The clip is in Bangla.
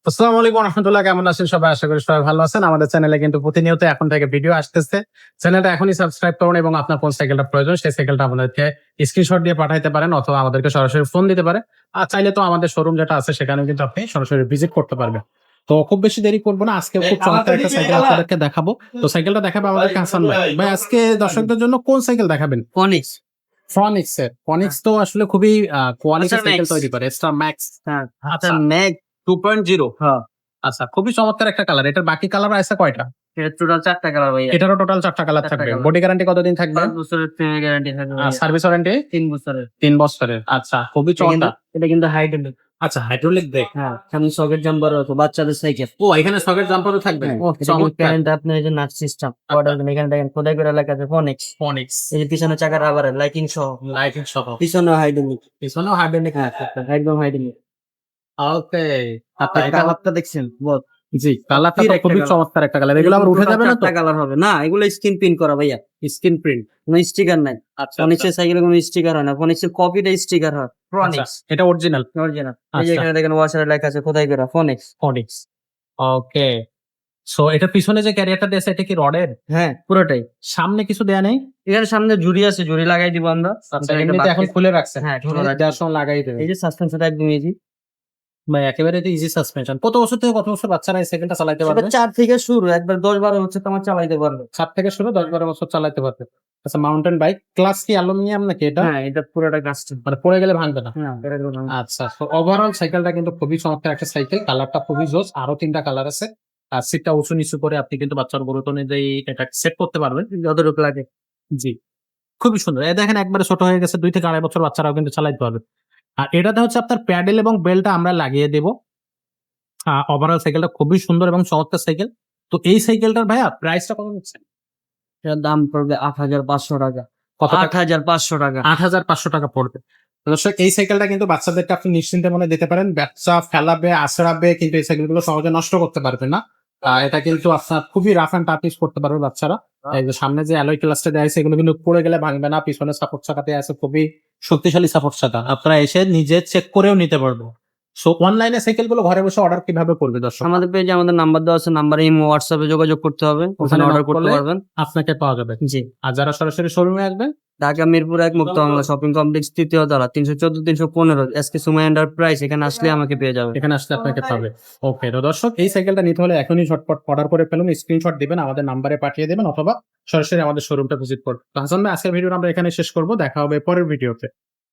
আসসালামু আলাইকুম রহমতুল্লাহ, কেমন আছেন সবাই? আশা করি সবাই ভালো আছেন। আমাদের চ্যানেলে কিন্তু প্রতিনিয়ত এখন থেকে ভিডিও আসতেছে। চ্যানেলটা এখনই সাবস্ক্রাইব করুন এবং আপনার কোন সাইকেলটা প্রয়োজন সেই সাইকেলটা আমাদেরকে স্ক্রিনশট দিয়ে পাঠাইতে পারেন অথবা আমাদেরকে সরাসরি ফোন দিতে পারে। আর চাইলে তো আমাদের শোরুম যেটা আছে সেখানেও কিন্তু আপনি সরাসরি ভিজিট করতে পারবেন। তো খুব বেশি দেরি করব না, আজকে খুব চমৎকার একটা সাইকেল আপনাদেরকে দেখাবো। তো সাইকেলটা দেখাবে আমাদের হাসান ভাই। ভাই আজকে দর্শকদের জন্য কোন সাইকেল দেখাবেন? ফনিক্স। ফনিক্স এর। ফনিক্স তো আসলে খুবই কোয়ালিটি Star সাইকেল Max। তৈরি করে, স্টার ম্যাক্স। হ্যাঁ, আচ্ছা। আচ্ছা ম্যাগ 2.0। হ্যাঁ, আচ্ছা, খুবই চমৎকার একটা কালার। এটার বাকি কালার আছে কয়টা? এটা টোটাল 4টা কালার ভাইয়া। এটারও টোটাল 4টা কালার 4টা থাকবে। কালার। বডি গ্যারান্টি কতদিন থাকবে? 5 বছরের প্রিমিয়াম গ্যারান্টি থাকবে ভাইয়া। সার্ভিস ওয়ারেন্টি 3 বছরের। 3 বছরের। আচ্ছা, খুবই চমৎকার। এটা কিন্তু হাইড্রোলিক। আচ্ছা, হাইড্রোলিক ব্রেক। হ্যাঁ, সামনে সকেট জাম্পার আছে বাচ্চাদের সাইকেল। ও, এখানে সকেট জাম্পারও থাকবে। ও এটা কিন্তু চমৎকার। কারেন্ট আপনার এই যে নাট সিস্টেম। অর্ডার এখানে দেখেন খোদাই করে লেখা আছে ফনিক্স। ফনিক্স এই যে পিছনে চাকার রাবারের লাইটিং সহ। লাইটিং সহ। পিছনে হাইড্রোলিক। পিছনেও হাইড্রোলিক। হ্যাঁ, একদম হাইড্রোলিক। ওকে। আচ্ছা, আপনি এটা কালারটা দেখছেন? বল। জি, কালারটা তো একটা খুবই colour। চমৎকার একটা কালার। এগুলো আবার উঠে যাবে না তো? 4টা কালার হবে না, এগুলো স্ক্রিন প্রিন্ট করা ভাইয়া। Screen print. কোনো স্টিকার নাই। আচ্ছা, ফনিক্সের সাইকেলে কোনো স্টিকার হয় না, ফনিক্সের কপিটা স্টিকার হয়। আচ্ছা, ফনিক্স এটা অরিজিনাল অরিজিনাল। এই যে আচ্ছা। এখানে দেখেন ওয়াশারে লেখা আছে খোদাই করা ফনিক্স। ফনিক্স। ওকে। সো এটা পিছনে যে ক্যারিয়ারটা দিয়েছে এটা কি রডের? হ্যাঁ, পুরোটাই। সামনে কিছু দেয়া নেই? এখানে সামনে ঝুড়ি আছে, ঝুড়ি লাগাই দিব আমরা। আচ্ছা, এটা এমনিতে এখন basket- খুলে রাখছেন। হ্যাঁ, খুলে রাখছি। দেওয়ার সময় লাগাই দেবেন। এই যে সাসপেনশনটা একদম ইজি। ভাই একেবারে তো ইজি সাসপেনশন। কত বছর থেকে কত বছর বাচ্চারা এই সাইকেলটা চালাতে সেটা পারবে? 4 থেকে শুরু, একবার 10-12 হচ্ছে তোমার চালাইতে পারবে। 7 থেকে শুরু 10-12 বছর চালাতে পারবে। আচ্ছা, মাউন্টেন বাইক। ক্লাস কি অ্যালুমিনিয়াম নাকি এটা? হ্যাঁ, এটা পুরোটা কাস্টম। মানে পড়ে গেলে ভাঙবে না? হ্যাঁ, এটা কোনো আচ্ছা, তো ওভারঅল সাইকেলটা কিন্তু খুবই চমৎকার একটা সাইকেল। কালারটা খুবই জোস। আরো 3টা কালার আছে। আর সিটটা উঁচু নিচু করে আপনি কিন্তু বাচ্চার গুরুত্ব অনুযায়ী এটা সেট করতে পারবেন। যতটুকু লাগে। জি, খুবই সুন্দর। এই দেখেন একবারে ছোট হয়ে গেছে, 2 থেকে 2.5 বছর বাচ্চারাও কিন্তু চালাতে পারবে। আর এটাতে হচ্ছে আপনার প্যাডেল এবং বেলটা আমরা লাগিয়ে দেব। ওভারঅল সাইকেলটা খুবই সুন্দর এবং চমৎকার সাইকেল। তো এই সাইকেলটার ভাইয়া প্রাইসটা কত নিচ্ছেন? এটার দাম পড়বে 8,500 টাকা। কত টাকা? 8,500 টাকা। 8,500 টাকা পড়বে। তো দর্শক, এই সাইকেলটা কিন্তু বাচ্চাদেরকে আপনি নিশ্চিন্তে মনে দিতে পারেন। বাচ্চা ফেলাবে, আছড়াবে, কিন্তু এই সাইকেলগুলো সহজে নষ্ট করতে পারবে না। এটা কিন্তু আপনার খুবই রাফ এন্ড টাফ ইউজ করতে পারবে বাচ্চারা। এই যে সামনে যে অ্যালয় ক্লাসটা দেওয়া হয়েছে এগুলো কিন্তু পড়ে গেলে ভাঙবে না। পিছনে সাপোর্ট চাকাতে আছে খুবই শক্তিশালী সাপোর্ট চাকা। আপনারা এসে নিজে চেক করেও নিতে পারবো। সো অনলাইনে সাইকেলগুলো ঘরে বসে অর্ডার কিভাবে করবে দর্শক? আমাদের পেজে আমাদের নাম্বার দেওয়া আছে, নাম্বারে ইমো হোয়াটসঅ্যাপে যোগাযোগ করতে হবে, ওখানে অর্ডার knock করতে করলে পারবেন। আপনাকে পাওয়া যাবে। জি, আর যারা সরাসরি শোরুমে আসবেন, ঢাকা মিরপুর 1 মুক্ত বাংলা শপিং কমপ্লেক্স 3য় তলা 314-315 এসকে সুমা এন্টারপ্রাইজ, এখানে আসলে আমাকে পেয়ে যাবেন। এখানে আসলে আপনাকে পাবে। ওকে, তো দর্শক, এই সাইকেলটা নিতে হলে এখনই ঝটপট অর্ডার করে ফেলুন। স্ক্রিনশট দিবেন, আমাদের নাম্বারে পাঠিয়ে দেবেন অথবা সরাসরি আমাদের শোরুমটা ভিজিট করুন। তো হাসান ভাই, আজকের ভিডিওটা আমরা এখানে শেষ করব। দেখা হবে পরের ভিডিওতে।